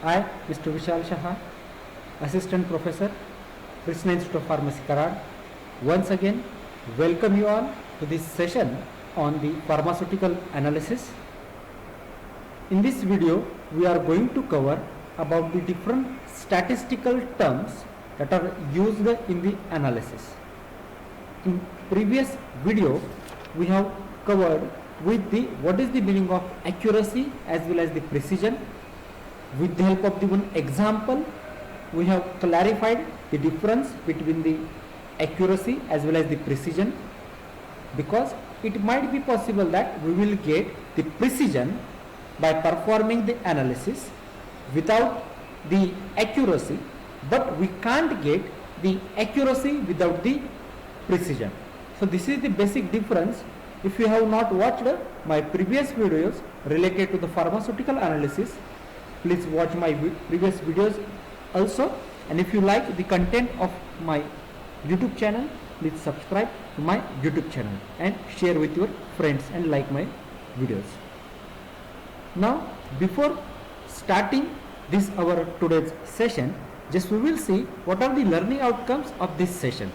I, Mr. Vishal Shah, Assistant Professor, Krishna Institute of Pharmacy, Karad, once again welcome you all to this session on the pharmaceutical analysis. In this video, we are going to cover about the different statistical terms that are used in the analysis. In previous video, we have covered with the what is the meaning of accuracy as well as the precision. With the help of the one example, we have clarified the difference between the accuracy as well as the precision, because it might be possible that we will get the precision by performing the analysis without the accuracy, but we can't get the accuracy without the precision. So this is the basic difference. If you have not watched my previous videos related to the pharmaceutical analysis, please watch my previous videos also, and if you like the content of my YouTube channel, please subscribe to my YouTube channel and share with your friends and like my videos. Now, before starting this our today's session, just we will see what are the learning outcomes of this session.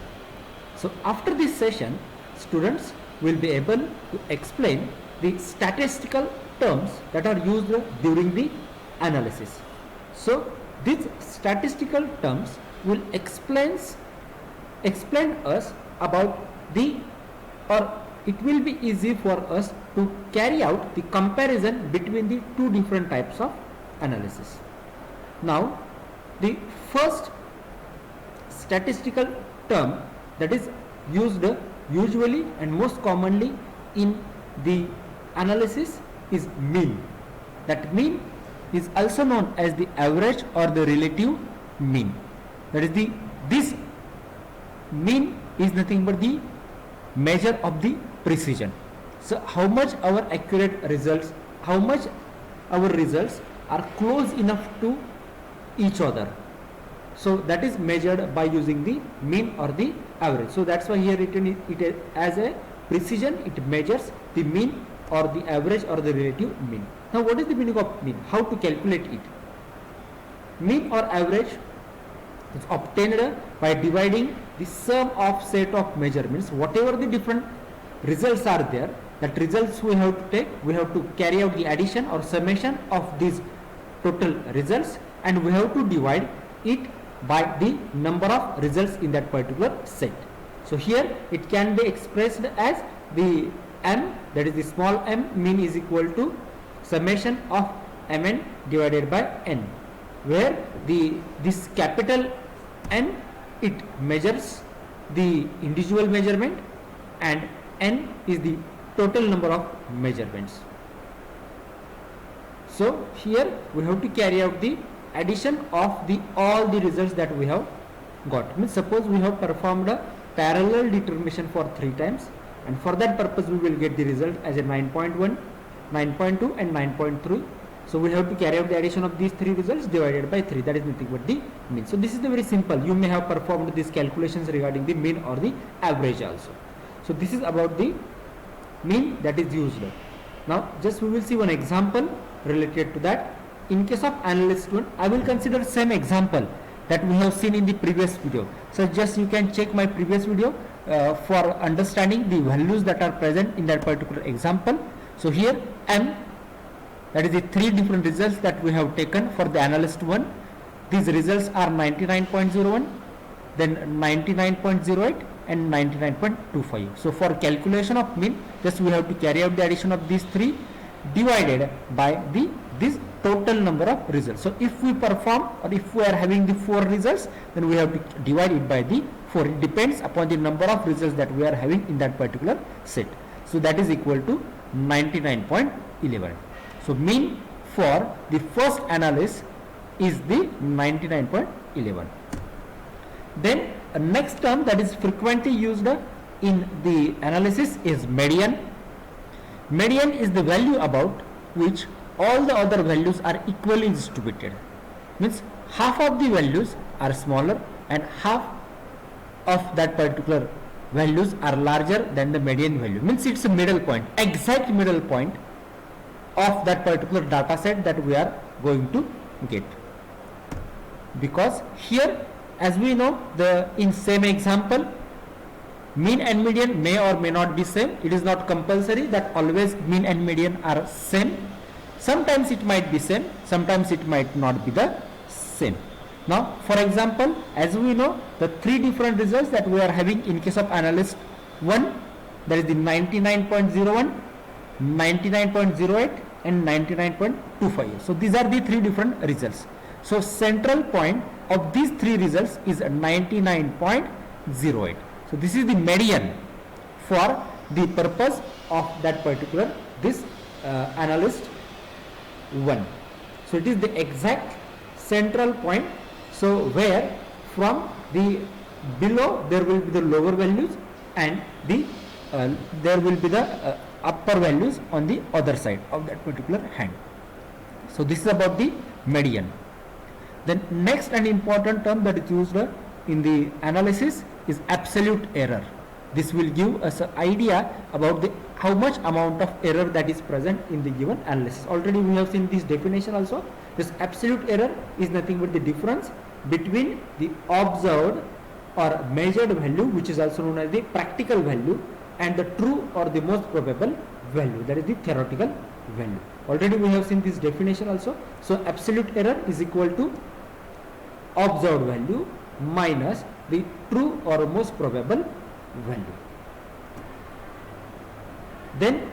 So after this session, students will be able to explain the statistical terms that are used during the analysis. So these statistical terms will explain us about the, or it will be easy for us to carry out the comparison between the two different types of analysis. Now, the first statistical term that is used usually and most commonly in the analysis is mean. That mean is also known as the average or the relative mean. That is this mean is nothing but the measure of the precision. So how much our accurate results, how much our results are close enough to each other. So that is measured by using the mean or the average. So that's why here written it as a precision, it measures the mean or the average or the relative mean. Now what is the meaning of mean? How to calculate it? Mean or average is obtained by dividing the sum of set of measurements. Whatever the different results are there, that results we have to take, we have to carry out the addition or summation of these total results, and we have to divide it by the number of results in that particular set. So here it can be expressed as the m, that is the small m, mean is equal to summation of mn divided by n, where this capital N, it measures the individual measurement and n is the total number of measurements. So here we have to carry out the addition of all the results that we have got. Means suppose we have performed a parallel determination for 3 times, and for that purpose we will get the result as a 9.1, 9.2 and 9.3. So we have to carry out the addition of these 3 results divided by 3. That is nothing but the mean. So this is the very simple. You may have performed these calculations regarding the mean or the average also. So this is about the mean that is used. Now just we will see one example related to that. In case of analyst 1, I will consider same example that we have seen in the previous video. So just you can check my previous video for understanding the values that are present in that particular example. So here m, that is the 3 different results that we have taken for the analyst 1. These results are 99.01, then 99.08 and 99.25. So for calculation of mean, just we have to carry out the addition of these 3 divided by this total number of results. So if we perform, or if we are having the 4 results, then we have to divide it by the 4. It depends upon the number of results that we are having in that particular set. So that is equal to 99.11. So mean for the first analysis is the 99.11. Then next term that is frequently used in the analysis is median. Median is the value about which all the other values are equally distributed. Means half of the values are smaller and half of that particular values are larger than the median value. Means it's a middle point, exact middle point of that particular data set that we are going to get. because here, as we know, in same example, mean and median may or may not be same. It is not compulsory that always mean and median are same. Sometimes it might be same, sometimes it might not be the same. Now, for example, as we know, the three different results that we are having in case of analyst 1, that is the 99.01, 99.08 and 99.25. So these are the three different results. So central point of these three results is 99.08. So this is the median for the purpose of that particular analyst 1. So it is the exact central point. So where from the below there will be the lower values and there will be the upper values on the other side of that particular hand. So this is about the median. Then next and important term that is used in the analysis is absolute error. This will give us an idea about how much amount of error that is present in the given analysis. Already we have seen this definition also. This absolute error is nothing but the difference between the observed or measured value, which is also known as the practical value, and the true or the most probable value, that is the theoretical value. Already we have seen this definition also. So absolute error is equal to observed value minus the true or most probable value. Then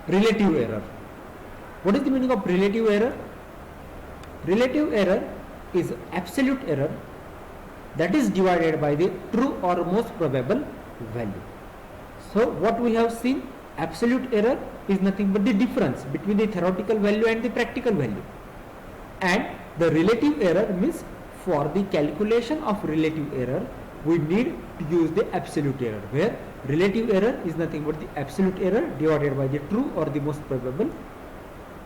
relative error. What is the meaning of relative error? Relative error is absolute error that is divided by the true or most probable value. So what we have seen, absolute error is nothing but the difference between the theoretical value and the practical value, and the relative error means for the calculation of relative error we need to use the absolute error, where relative error is nothing but the absolute error divided by the true or the most probable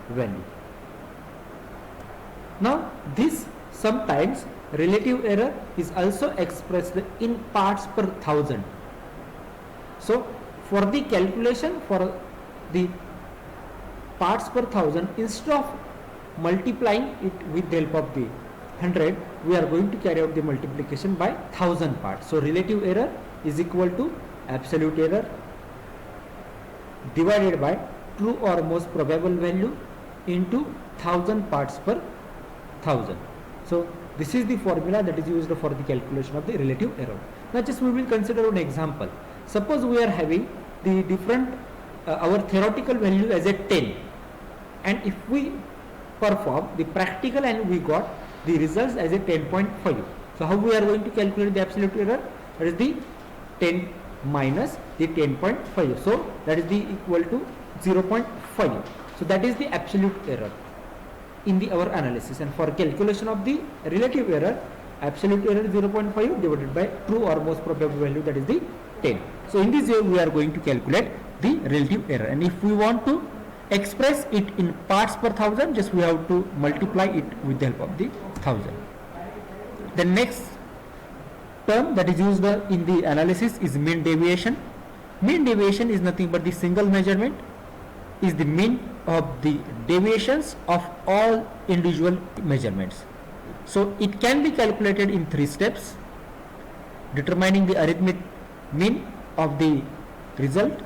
value. Now this sometimes relative error is also expressed in parts per thousand. So for the calculation for the parts per thousand, instead of multiplying it with the help of the 100, we are going to carry out the multiplication by 1000 parts. So relative error is equal to absolute error divided by true or most probable value into 1000 parts per thousand. So this is the formula that is used for the calculation of the relative error. Now just we will consider an example. Suppose we are having the different our theoretical value as a 10, and if we perform the practical and we got the results as a 10.5. So how we are going to calculate the absolute error? That is the 10 minus the 10.5. So that is the equal to 0.5. So that is the absolute error in our analysis, and for calculation of the relative error, absolute error 0.5 divided by true or most probable value, that is the 10. So in this way we are going to calculate the relative error, and if we want to express it in parts per thousand, just we have to multiply it with the help of the 1000. The next term that is used in the analysis is mean deviation. Mean deviation is nothing but the single measurement is the mean of the deviations of all individual measurements. So it can be calculated in 3 steps: determining the arithmetic mean of the result,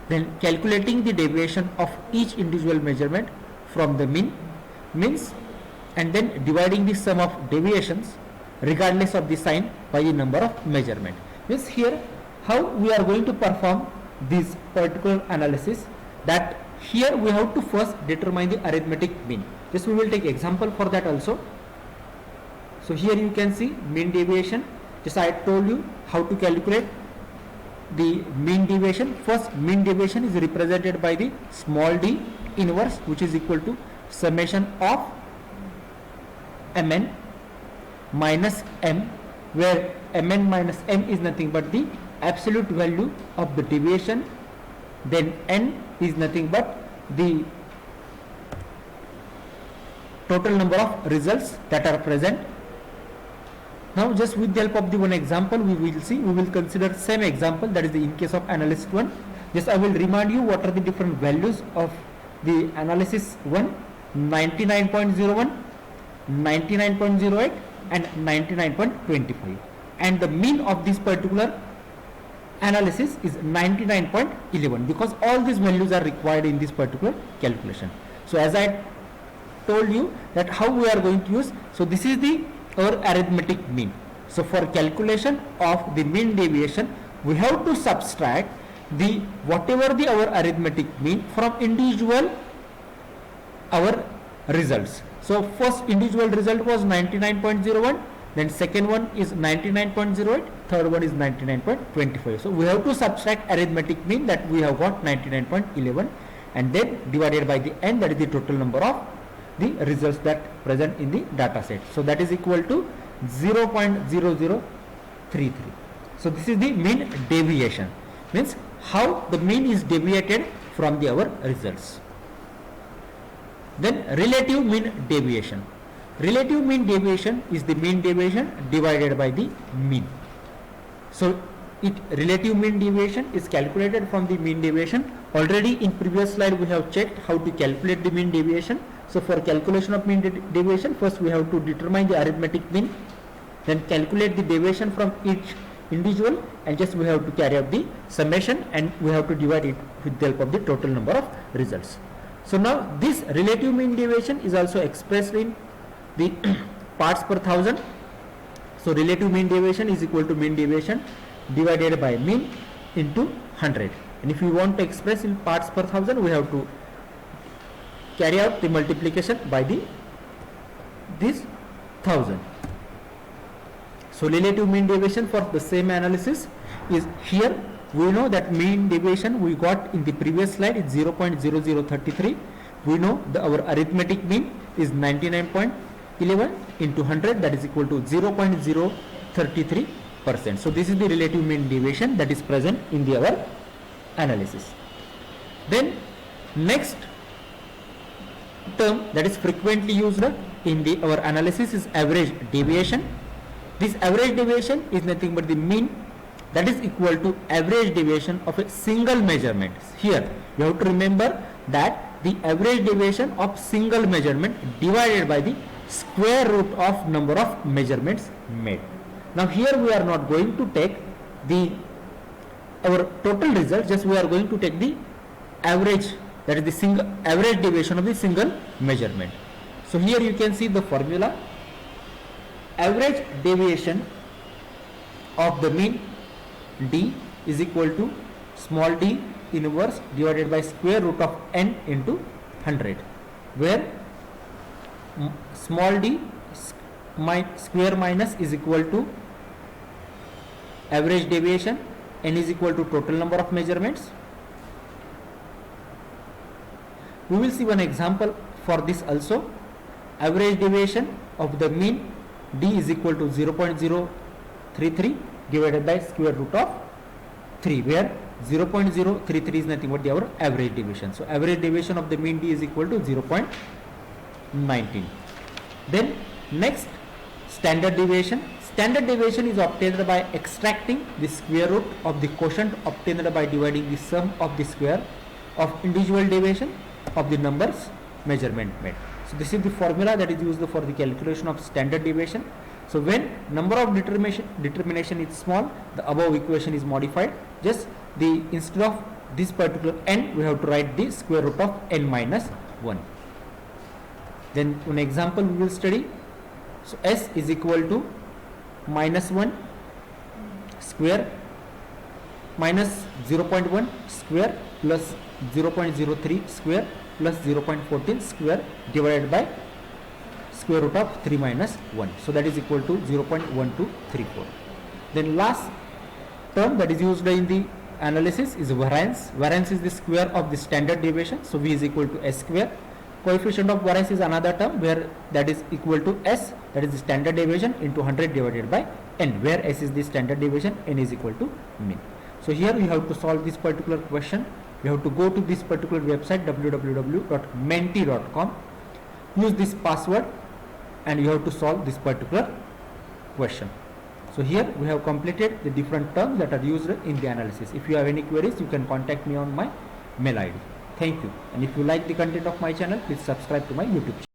then calculating the deviation of each individual measurement from the means, and then dividing the sum of deviations regardless of the sign by the number of measurement. Means here how we are going to perform this particular analysis, that here we have to first determine the arithmetic mean. Just we will take example for that also. So here you can see mean deviation. Just I told you how to calculate the mean deviation. First, mean deviation is represented by the small d inverse, which is equal to summation of mn minus m, where mn minus m is nothing but the absolute value of the deviation, then n is nothing but the total number of results that are present. Now just with the help of the one example we will consider same example, that is the in case of analysis 1. Just I will remind you what are the different values of the analysis 1: 99.01, 99.08 and 99.25, and the mean of this particular analysis is 99.11, because all these values are required in this particular calculation. So as I told you that how we are going to use, so this is the our arithmetic mean. So for calculation of the mean deviation, we have to subtract the whatever the our arithmetic mean from individual our results. So first individual result was 99.01, then second one is 99.08, third one is 99.25. So we have to subtract arithmetic mean, that we have got 99.11, and then divided by the n, that is the total number of the results that present in the data set. So that is equal to 0.0033. So this is the mean deviation, means how the mean is deviated from the our results. Then relative mean deviation. Relative mean deviation is the mean deviation divided by the mean. So relative mean deviation is calculated from the mean deviation. Already in previous slide we have checked how to calculate the mean deviation. So for calculation of mean deviation, first we have to determine the arithmetic mean, then calculate the deviation from each individual, and just we have to carry out the summation, and we have to divide it with the help of the total number of results. So now this relative mean deviation is also expressed in the parts per thousand. So relative mean deviation is equal to mean deviation divided by mean into 100, and if you want to express in parts per thousand, we have to carry out the multiplication by this 1000. So relative mean deviation for the same analysis is here. We know that mean deviation we got in the previous slide is 0.0033. We know our arithmetic mean is 99.11 into 100, that is equal to 0.033%. So this is the relative mean deviation that is present in our analysis. Then next term that is frequently used in our analysis is average deviation. This average deviation is nothing but the mean that is equal to average deviation of a single measurement. Here you have to remember that the average deviation of single measurement divided by the square root of number of measurements made. Now here we are not going to take our total result, just we are going to take the average, that is the single average deviation of the single measurement. So here you can see the formula. Average deviation of the mean d is equal to small d inverse divided by square root of n into 100, where small d square minus is equal to average deviation, n is equal to total number of measurements. We will see one example for this also. Average deviation of the mean d is equal to 0.033 divided by square root of 3, where 0.033 is nothing but our average deviation. So average deviation of the mean d is equal to 0.19. Then next, standard deviation. Standard deviation is obtained by extracting the square root of the quotient obtained by dividing the sum of the square of individual deviation of the numbers measurement made. So this is the formula that is used for the calculation of standard deviation. So when number of determination is small, the above equation is modified. Just instead of this particular n, we have to write the square root of n minus 1. Then one example we will study. So s is equal to minus 1 square minus 0.1 square plus 0.03 square plus 0.14 square divided by square root of 3 minus 1. So that is equal to 0.1234. Then last term that is used in the analysis is variance. Variance is the square of the standard deviation. So v is equal to s square. Coefficient of variance is another term where that is equal to s, that is the standard deviation, into 100 divided by n, where s is the standard deviation, n is equal to mean. So here we have to solve this particular question. We have to go to this particular website www.menti.com, use this password, and you have to solve this particular question. So here we have completed the different terms that are used in the analysis. If you have any queries, you can contact me on my mail ID. Thank you. And if you like the content of my channel, please subscribe to my YouTube channel.